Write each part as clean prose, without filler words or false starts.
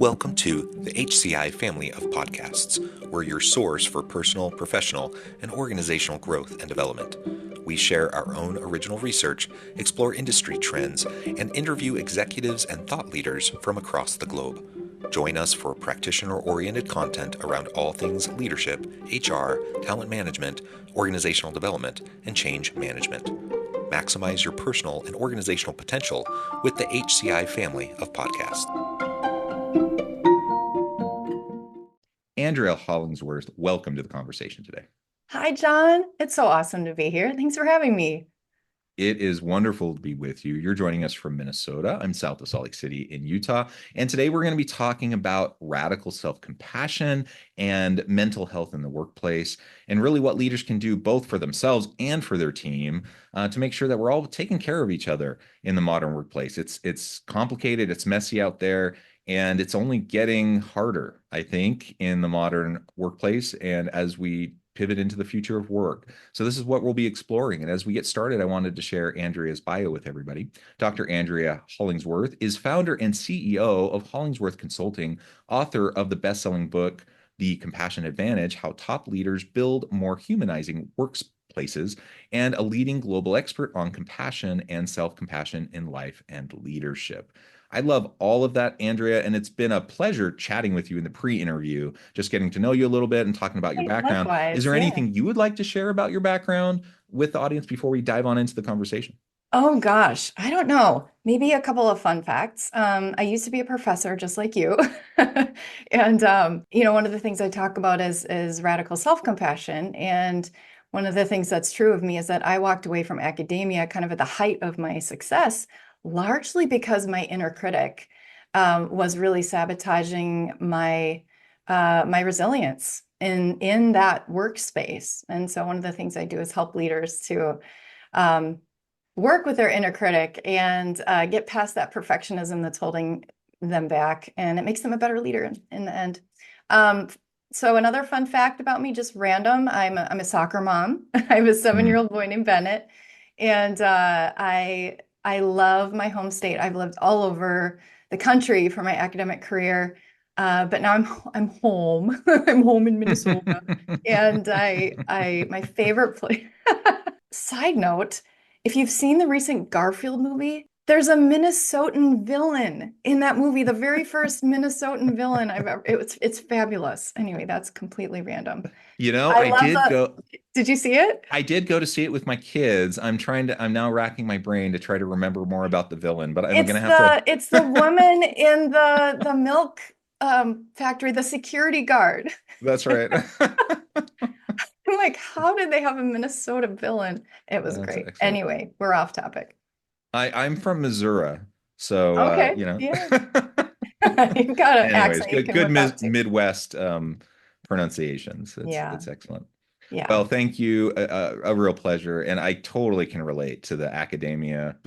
Welcome to the HCI family of podcasts. We're your source for personal, professional, and organizational growth and development. We share our own original research, explore industry trends, and interview executives and thought leaders from across the globe. Join us for practitioner-oriented content around all things leadership, HR, talent management, organizational development, and change management. Maximize your personal and organizational potential with the HCI family of podcasts. Andrea Hollingsworth, welcome to the conversation today. Hi, John. It's so awesome to be here. Thanks for having me. It is wonderful to be with you. You're joining us from Minnesota. I'm south of Salt Lake City in Utah. And today we're going to be talking about radical self-compassion and mental health in the workplace, and really what leaders can do both for themselves and for their team to make sure that we're all taking care of each other in the modern workplace. It's complicated, it's messy out there, and it's only getting harder, I think, in the modern workplace and as we pivot into the future of work. So this is what we'll be exploring. And as we get started, I wanted to share Andrea's bio with everybody. Dr. Andrea Hollingsworth is founder and CEO of Hollingsworth Consulting, author of the best-selling book, The Compassion Advantage: How Top Leaders Build More Humanizing Workplaces, and a leading global expert on compassion and self-compassion in life and leadership. I love all of that, Andrea, and it's been a pleasure chatting with you in the pre-interview, just getting to know you a little bit and talking about your background. Likewise, Is there yeah. anything you would like to share about your background with the audience before we dive on into the conversation? Oh gosh, I don't know. Maybe a couple of fun facts. I used to be a professor just like you. And one of the things I talk about is radical self-compassion. And one of the things that's true of me is that I walked away from academia kind of at the height of my success, largely because my inner critic was really sabotaging my resilience in that workspace. And so one of the things I do is help leaders to work with their inner critic and get past that perfectionism that's holding them back, and it makes them a better leader in the end. So another fun fact about me, just random, I'm a soccer mom. I have a 7-year-old boy named Bennett, and I love my home state. I've lived all over the country for my academic career, but now I'm home. I'm home in Minnesota, and I my favorite place. Side note, if you've seen the recent Garfield movie, there's a Minnesotan villain in that movie, the very first Minnesotan villain I've ever, it's fabulous. Anyway, that's completely random. You know, I love that. Did you see it? I did go to see it with my kids. I'm now racking my brain to try to remember more about the villain, but I'm gonna have to. It's the woman in the milk factory, the security guard. That's right. I'm like, how did they have a Minnesota villain? It was That's great. excellent. Anyway, we're off topic. I'm from Missouri, so Okay, yeah. You've got an Anyways, accent you can good whip out too. Midwest pronunciations. Yeah, It's excellent. yeah. Well, thank you. A real pleasure, and I totally can relate to the academia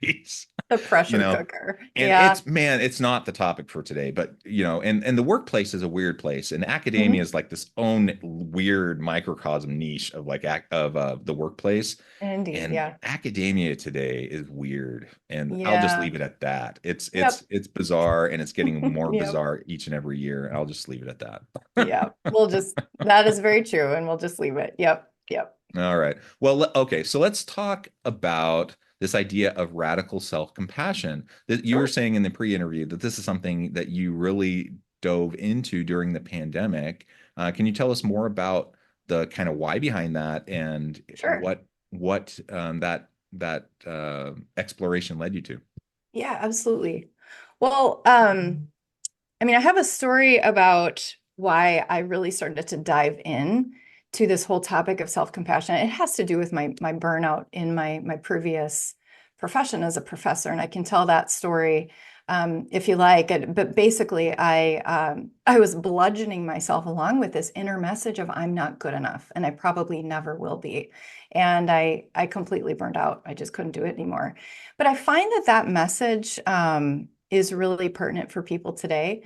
piece. The You pressure know, cooker. and Yeah. it's not the topic for today, but and the workplace is a weird place, and academia Mhm. is like this own weird microcosm niche of the workplace. Indeed. And Yeah. academia today is weird, and I'll just Yeah. leave it at that. It's Yep. it's it's bizarre, and it's getting more Yep. bizarre each and every year. And I'll just leave it at that. Yeah. That is very true, and we'll just leave it. Yep. Yep. All right. Well, okay. So let's talk about this idea of radical self-compassion that you were Sure. saying in the pre-interview that this is something that you really dove into during the pandemic. Can you tell us more about the kind of why behind that and Sure. what that exploration led you to? Yeah, absolutely. Well, I mean, I have a story about why I really started to dive in to this whole topic of self-compassion. It has to do with my burnout in my previous profession as a professor, and I can tell that story if you like. But basically, I was bludgeoning myself along with this inner message of I'm not good enough, and I probably never will be. And I completely burned out. I just couldn't do it anymore. But I find that message is really pertinent for people today.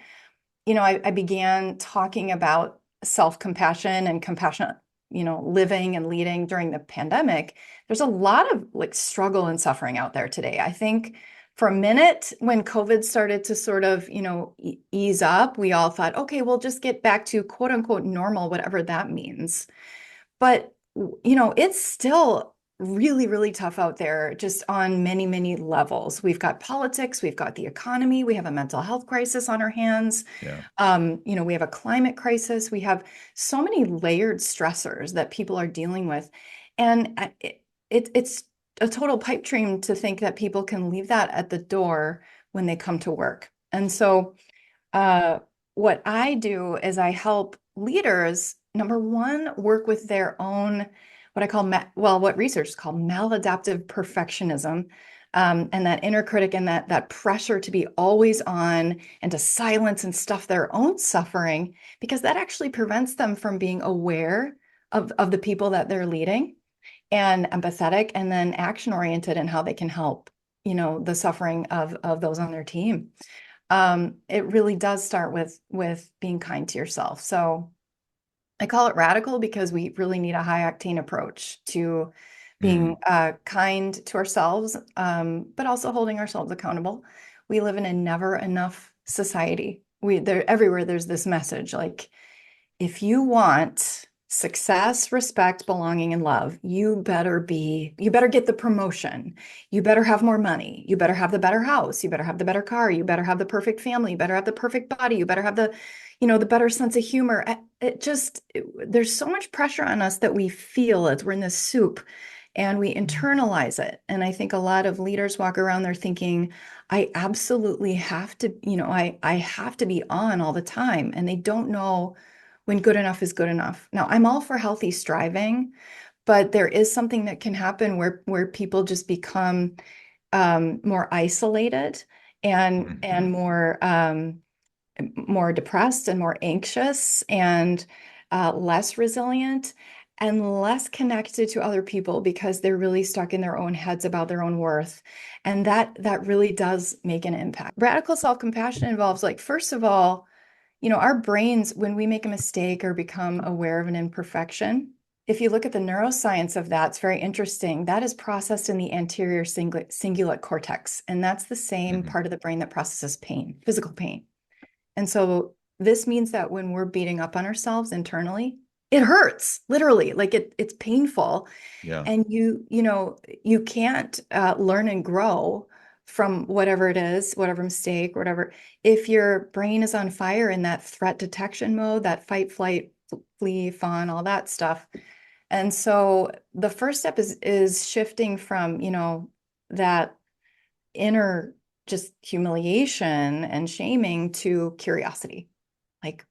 I began talking about self-compassion and compassionate, living and leading during the pandemic. There's a lot of like struggle and suffering out there today. I think For a minute, when COVID started to sort of, ease up, we all thought, okay, we'll just get back to quote unquote normal, whatever that means. But, it's still really, really tough out there, just on many, many levels. We've got politics, we've got the economy, we have a mental health crisis on our hands. Yeah. We have a climate crisis. We have so many layered stressors that people are dealing with. And it's a total pipe dream to think that people can leave that at the door when they come to work. And so what I do is I help leaders, number one, work with their own, what I call, what research is called maladaptive perfectionism, and that inner critic and that pressure to be always on and to silence and stuff their own suffering, because that actually prevents them from being aware of the people that they're leading, and empathetic, and then action oriented in how they can help, the suffering of those on their team. It really does start with being kind to yourself. So I call it radical because we really need a high octane approach to being kind to ourselves, but also holding ourselves accountable. We live in a never enough society. Everywhere there's this message, like, if you want success, respect, belonging, and love, you better get the promotion. You better have more money. You better have the better house. You better have the better car. You better have the perfect family. You better have the perfect body. You better have the better sense of humor. There's so much pressure on us that we feel it. We're in this soup and we internalize it. And I think a lot of leaders walk around there thinking, I absolutely have to, I have to be on all the time. And they don't know when good enough is good enough. Now, I'm all for healthy striving, but there is something that can happen where people just become more isolated and more depressed and more anxious and less resilient and less connected to other people because they're really stuck in their own heads about their own worth. And that really does make an impact. Radical self-compassion involves, like, first of all, our brains, when we make a mistake or become aware of an imperfection, if you look at the neuroscience of that, it's very interesting. That is processed in the anterior cingulate cortex. And that's the same part of the brain that processes pain, physical pain. And so this means that when we're beating up on ourselves internally, it hurts, literally, like it's painful. Yeah. And you can't learn and grow from whatever it is, whatever mistake, whatever, if your brain is on fire in that threat detection mode, that fight, flight, flee, fawn, all that stuff. And so the first step is shifting from, that inner just humiliation and shaming to curiosity. Like,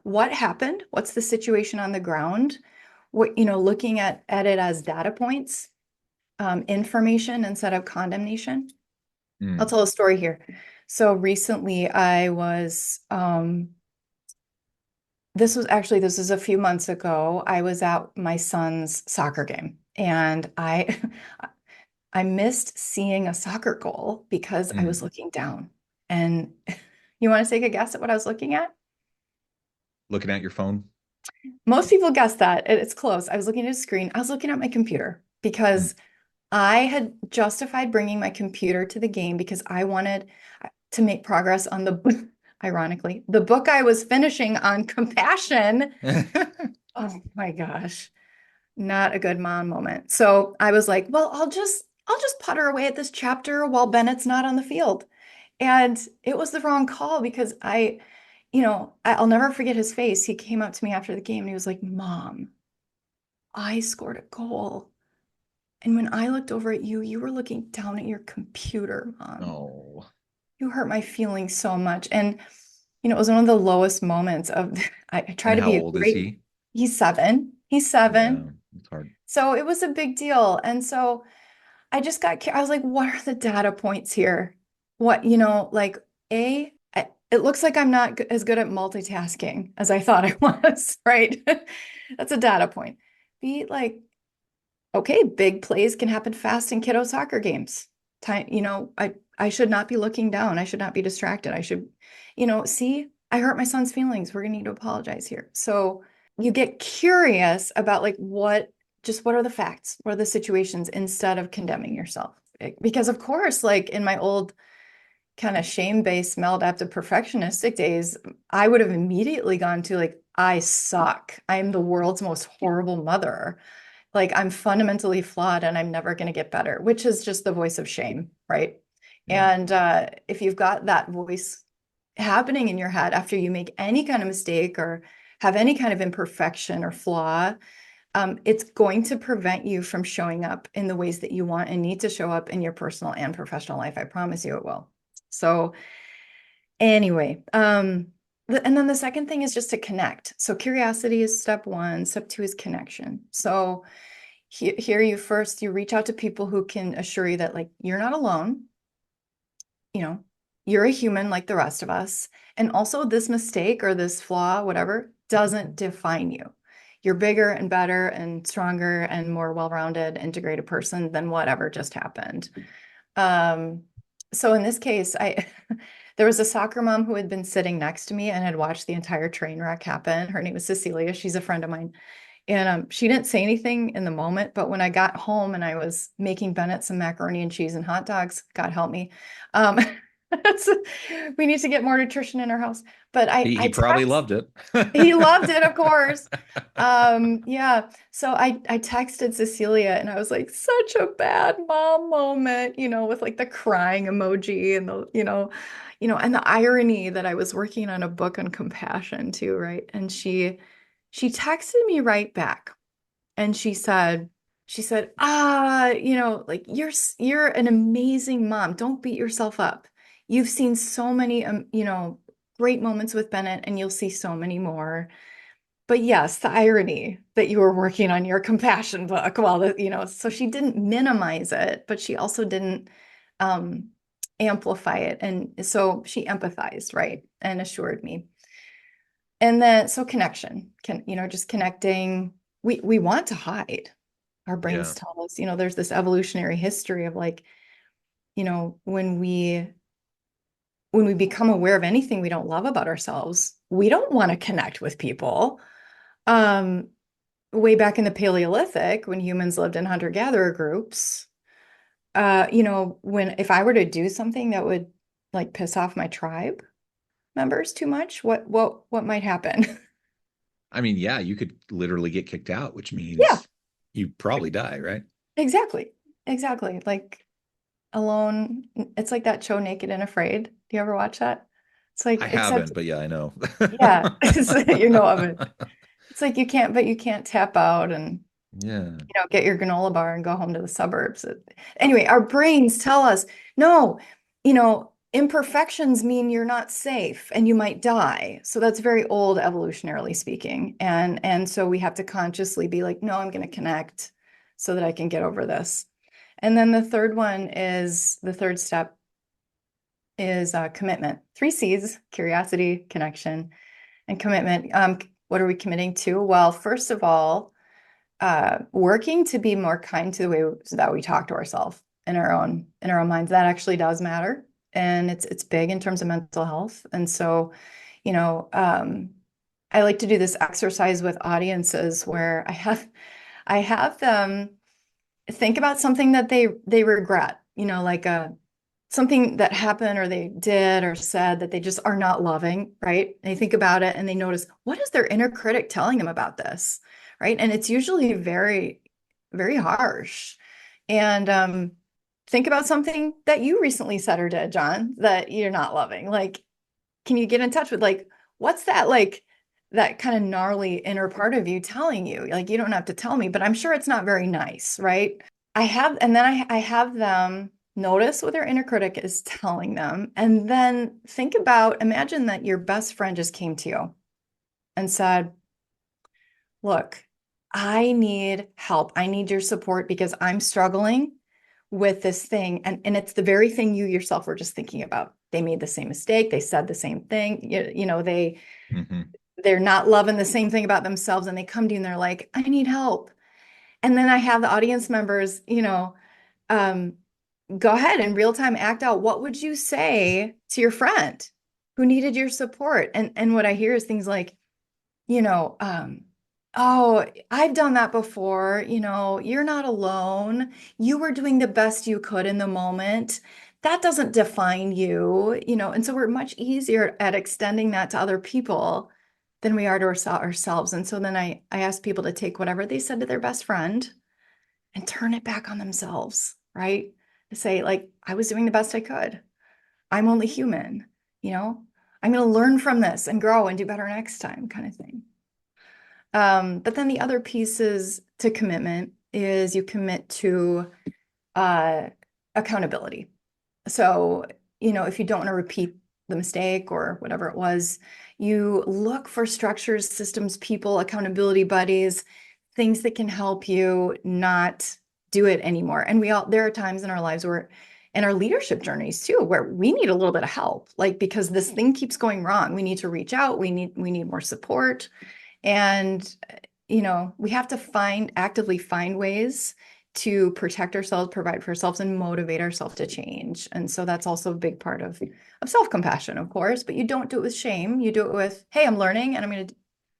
what happened? What's the situation on the ground? Looking at it as data points, information instead of condemnation. I'll tell a story here. So recently I was, this was a few months ago. I was at my son's soccer game and I missed seeing a soccer goal because I was looking down. And you want to take a guess at what I was looking at? Looking at your phone? Most people guess that. It's close. I was looking at a screen. I was looking at my computer because I had justified bringing my computer to the game because I wanted to make progress on ironically, the book I was finishing on compassion. Oh my gosh, not a good mom moment. So I was like, well, I'll just putter away at this chapter while Bennett's not on the field. And it was the wrong call because I'll never forget his face. He came up to me after the game and he was like, Mom, I scored a goal. And when I looked over at you, you were looking down at your computer, Mom. Oh. You hurt my feelings so much. And, it was one of the lowest moments of, I try to be how old is he? He's 7. He's 7. Yeah, it's hard. So it was a big deal. And so I just I was like, what are the data points here? What, like, it looks like I'm not as good at multitasking as I thought I was, right? That's a data point. B, like, okay, big plays can happen fast in kiddo soccer games. I should not be looking down. I should not be distracted. I should, see, I hurt my son's feelings. We're gonna need to apologize here. So you get curious about, like, what are the facts? What are the situations instead of condemning yourself? because of course, like in my old kind of shame-based maladaptive perfectionistic days, I would have immediately gone to like, I suck. I'm the world's most horrible mother. Like I'm fundamentally flawed and I'm never going to get better, which is just the voice of shame, right? Yeah. And if you've got that voice happening in your head after you make any kind of mistake or have any kind of imperfection or flaw, it's going to prevent you from showing up in the ways that you want and need to show up in your personal and professional life. I promise you it will. So anyway, and then the second thing is just to connect. So curiosity is step one. Step two is connection. So here you reach out to people who can assure you that like you're not alone. You know, you're a human like the rest of us. And also this mistake or this flaw, whatever, doesn't define you. You're bigger and better and stronger and more well-rounded, integrated person than whatever just happened. So in this case, there was a soccer mom who had been sitting next to me and had watched the entire train wreck happen. Her name was Cecilia. She's a friend of mine. And she didn't say anything in the moment, but when I got home and I was making Bennett some macaroni and cheese and hot dogs, God help me, um, we need to get more nutrition in our house. But He probably loved it. he loved it, of course. Yeah. So I texted Cecilia and I was like, such a bad mom moment, with like the crying emoji and and the irony that I was working on a book on compassion too, right? And she texted me right back and she said, like you're an amazing mom. Don't beat yourself up. You've seen so many, great moments with Bennett and you'll see so many more. But yes, the irony that you were working on your compassion book while so she didn't minimize it, but she also didn't um, amplify it. And so she empathized, right? And assured me. And then, so connection, just connecting. We want to hide. Our brains Yeah. tell us, there's this evolutionary history of like, when we become aware of anything we don't love about ourselves, we don't want to connect with people. Um, Way back in the Paleolithic, when humans lived in hunter-gatherer groups, when if I were to do something that would like piss off my tribe members too much, what might happen? I mean, yeah, you could literally get kicked out, which Yeah, means you probably die, right? exactly. Exactly. Like Alone, it's like that show Naked and Afraid. Do you ever watch that? It's I like, except, haven't, but yeah, I know. yeah, you know of it. It's like you can't tap out and, Yeah. get your granola bar and go home to the suburbs. Anyway, our brains tell us, no, imperfections mean you're not safe and you might die. So that's very old evolutionarily speaking. And so we have to consciously be like, no, I'm going to connect so that I can get over this. And then the third step is commitment. 3 C's: curiosity, connection, and commitment. What are we committing to? Well, first of all, working to be more kind to the way that we talk to ourselves in our own minds. That actually does matter, and it's big in terms of mental health. And so, I like to do this exercise with audiences where I have them think about something that they regret, like something that happened or they did or said that they just are not loving, right? They think about it and they notice, what is their inner critic telling them about this, right? And it's usually very, very harsh. And think about something that you recently said or did, John, that you're not loving. Like, can you get in touch with like, what's that like? That kind of gnarly inner part of you telling you, like, you don't have to tell me, but I'm sure it's not very nice, right? And then I have them notice what their inner critic is telling them. And then imagine that your best friend just came to you and said, look, I need help. I need your support because I'm struggling with this thing. And it's the very thing you yourself were just thinking about. They made the same mistake. They said the same thing. Hmm. They're not loving the same thing about themselves. And they come to you and they're like, I need help. And then I have the audience members, um, go ahead and real time act out. What would you say to your friend who needed your support? And what I hear is things like, you know, um, Oh, I've done that before. You're not alone. You were doing the best you could in the moment. That doesn't define you. And so we're much easier at extending that to other people than we are to ourselves. And so then I ask people to take whatever they said to their best friend and turn it back on themselves, right? To say, like, I was doing the best I could. I'm only human, you know? I'm going to learn from this and grow and do better next time, kind of thing. But then the other pieces to commitment is you commit to uh, accountability. So, if you don't want to repeat the mistake or whatever it was, you look for structures, systems, people, accountability buddies, things that can help you not do it anymore. And there are times in our lives where, in our leadership journeys too, where we need a little bit of help, like because this thing keeps going wrong. We need to reach out. We need more support. And, we have to actively find ways to protect ourselves, provide for ourselves, and motivate ourselves to change. And so that's also a big part of self-compassion, of course, but you don't do it with shame. You do it with, hey, I'm learning and I'm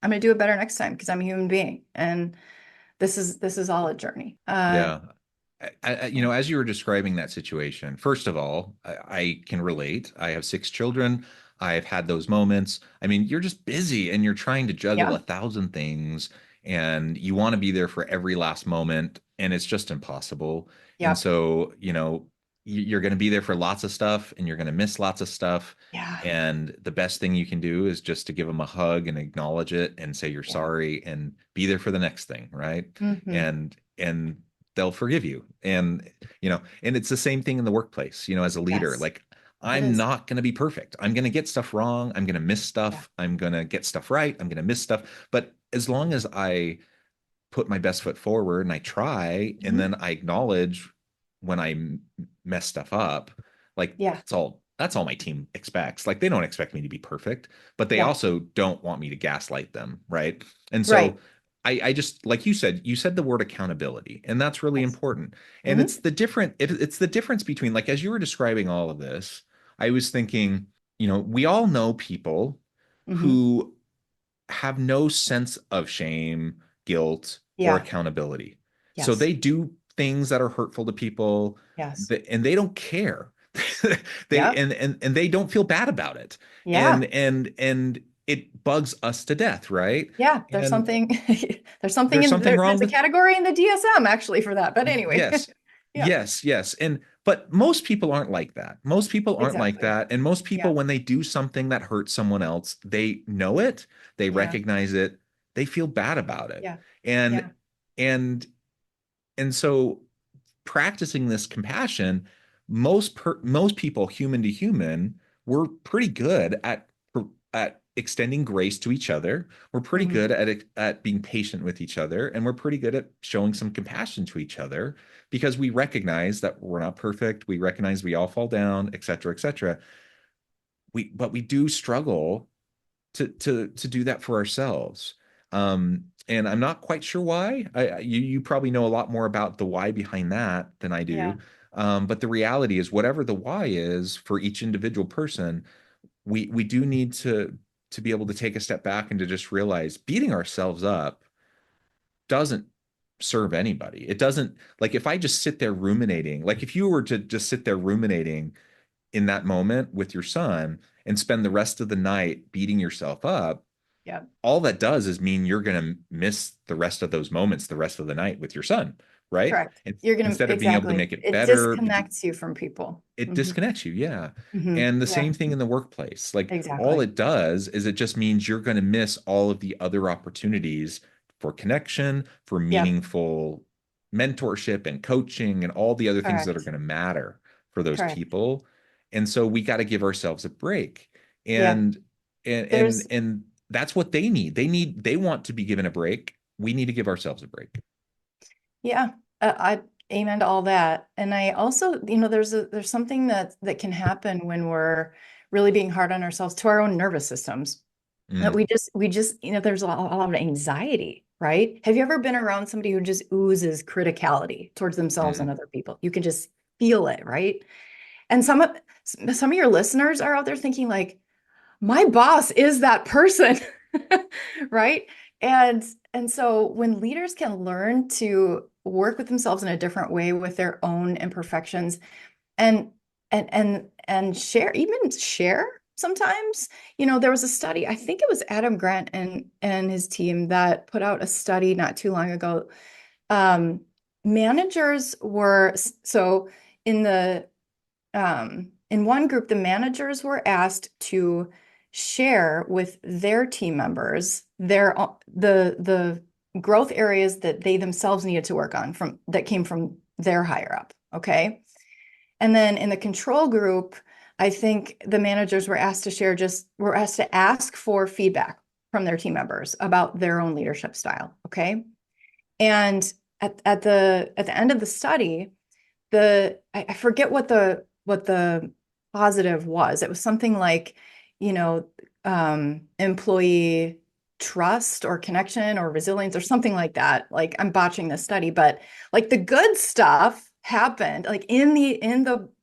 gonna do it better next time because I'm a human being. And this is all a journey. Yeah. As you were describing that situation, first of all, I can relate. I have 6 children. I've had those moments. I mean, you're just busy and you're trying to juggle Yeah. 1,000 things and you want to be there for every last moment, and it's just impossible. And Yeah. so, you're going to be there for lots of stuff and you're going to miss lots of stuff. Yeah. And the best thing you can do is just to give them a hug and acknowledge it and say you're Yeah. sorry and be there for the next thing, right? Hmm. And they'll forgive you. And it's the same thing in the workplace, as a leader. Yes, Like, it I'm is. not going to be perfect. I'm going to get stuff wrong. I'm going to miss Yeah. stuff. I'm going to get stuff right. I'm going to miss stuff. But as long as I put my best foot forward and I try, and Mhm. then I acknowledge when I mess stuff up, like Yeah. that's all my team expects. Like, they don't expect me to be perfect, but they Yeah. also don't want me to gaslight them, right? And so Right. I just, like you said the word accountability, and that's really Yes. important. And Hmm. it's the difference between, like, as you were describing all of this, I was thinking, we all know people Hmm. who have no sense of shame, guilt, or Yeah. accountability. So Yes. they do things that are hurtful to people, Yes. and they don't care. they Yeah. and they don't feel bad about it. And Yeah. and it bugs us to death, right? Yeah. There's And something there's something there's in something there. wrong There's a with category in the DSM actually for that. But anyway. yes. Yeah. Yes. And but most people aren't like that. Most people aren't like Exactly. that. And most Yeah. people, when they do something that hurts someone else, they know it, they Yeah. recognize it, they feel bad about it. Yeah. And Yeah. and and so practicing this compassion, most people, human to human, we're pretty good at extending grace to each other. We're pretty Hmm. good at being patient with each other, and we're pretty good at showing some compassion to each other because we recognize that we're not perfect. We recognize we all fall down, et cetera, et cetera. But we do struggle to do that for ourselves. And I'm not quite sure why. You probably know a lot more about the why behind that than I Yeah. do. But the reality is, whatever the why is for each individual person, we do need to be able to take a step back and to just realize beating ourselves up doesn't serve anybody. It doesn't, like, if I just sit there ruminating, like if you were to just sit there ruminating in that moment with your son and spend the rest of the night beating yourself up, Yeah. all that does is mean you're going to miss the rest of those moments the rest of the night with your son, right? Correct. You're gonna Instead of being able to exactly. make it It better, disconnects you from people. it Hmm. disconnects you. Yeah. Hmm. And the Yeah. same thing in the workplace. Like, all Exactly. it does is it just means you're going to miss all of the other opportunities for connection, for Yep. meaningful mentorship and coaching and all the other things that are Correct. going to matter for those Correct. people. And so we got to give ourselves a break. Yeah. And that's what they need. They want to be given a break. We need to give ourselves a break. Yeah, I amen to all that. And I also, there's something that can happen when we're really being hard on ourselves to our own nervous systems. That Mm, we just, there's a lot of anxiety, right? Have you ever been around somebody who just oozes criticality towards themselves and mm. other people? You can just feel it, right? And some of your listeners are out there thinking like, my boss is that person, right? And And so when leaders can learn to work with themselves in a different way with their own imperfections and share sometimes, there was a study, I think it was Adam Grant and his team that put out a study not too long ago. Managers were so in the in one group, the managers were asked to share with their team members the growth areas that they themselves needed to work on that came from their higher up. Okay. And then in the control group, I think the managers were asked to ask for feedback from their team members about their own leadership style. Okay. And at the end of the study, I forget what the positive was. It was something like, employee trust or connection or resilience or something like that. Like, I'm botching this study, but like the good stuff happened, like in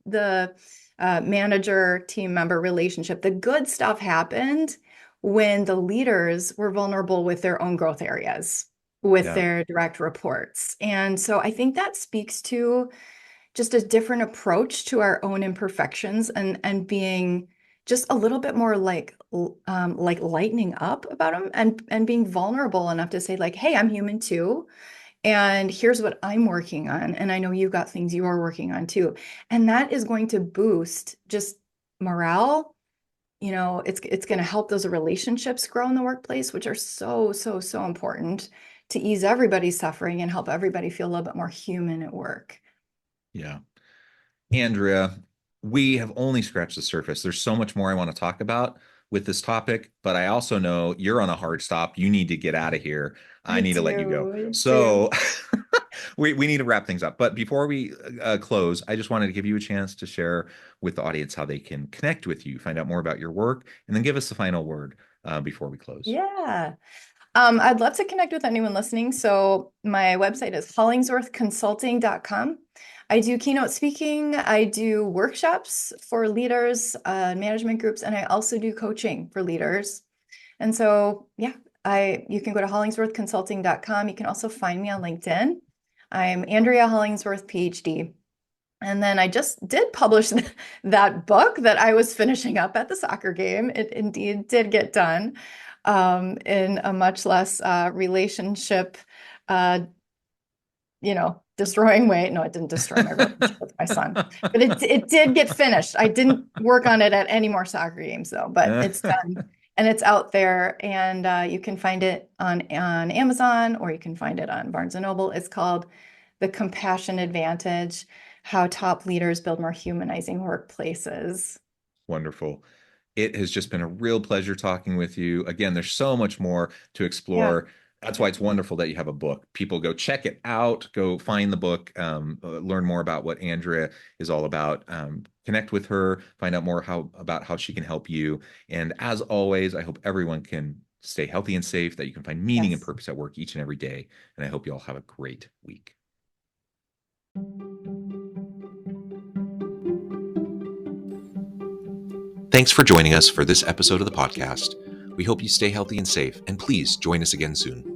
the manager team member relationship, the good stuff happened when the leaders were vulnerable with their own growth areas, with their direct reports. And so I think that speaks to just a different approach to our own imperfections and being just a little bit more like lightening up about them and being vulnerable enough to say like, hey, I'm human too. And here's what I'm working on. And I know you've got things you are working on too. And that is going to boost just morale. It's going to help those relationships grow in the workplace, which are so, so, so important to ease everybody's suffering and help everybody feel a little bit more human at work. Yeah. Andrea, we have only scratched the surface. There's so much more I want to talk about with this topic, but I also know you're on a hard stop. You need to get out of here. I need to let you go. So we need to wrap things up. But before we close, I just wanted to give you a chance to share with the audience how they can connect with you, find out more about your work, and then give us the final word before we close. Yeah. I'd love to connect with anyone listening. So my website is hollingsworthconsulting.com. I do keynote speaking. I do workshops for leaders, management groups, and I also do coaching for leaders. And so, yeah, you can go to hollingsworthconsulting.com. You can also find me on LinkedIn. I'm Andrea Hollingsworth, PhD. And then I just did publish that book that I was finishing up at the soccer game. It indeed did get done in a much less relationship, destroying way. No, it didn't destroy my relationship with my son, but it did get finished. I didn't work on it at any more soccer games though, but it's done and it's out there, and you can find it on Amazon, or you can find it on Barnes and Noble. It's called The Compassion Advantage: How Top Leaders Build More Humanizing Workplaces. Wonderful. It has just been a real pleasure talking with you. Again, there's so much more to explore. That's why it's wonderful that you have a book. People go check it out, go find the book, learn more about what Andrea is all about, connect with her, find out more about how she can help you. And as always, I hope everyone can stay healthy and safe, that you can find meaning and purpose at work each and every day. And I hope you all have a great week. Thanks for joining us for this episode of the podcast. We hope you stay healthy and safe, and please join us again soon.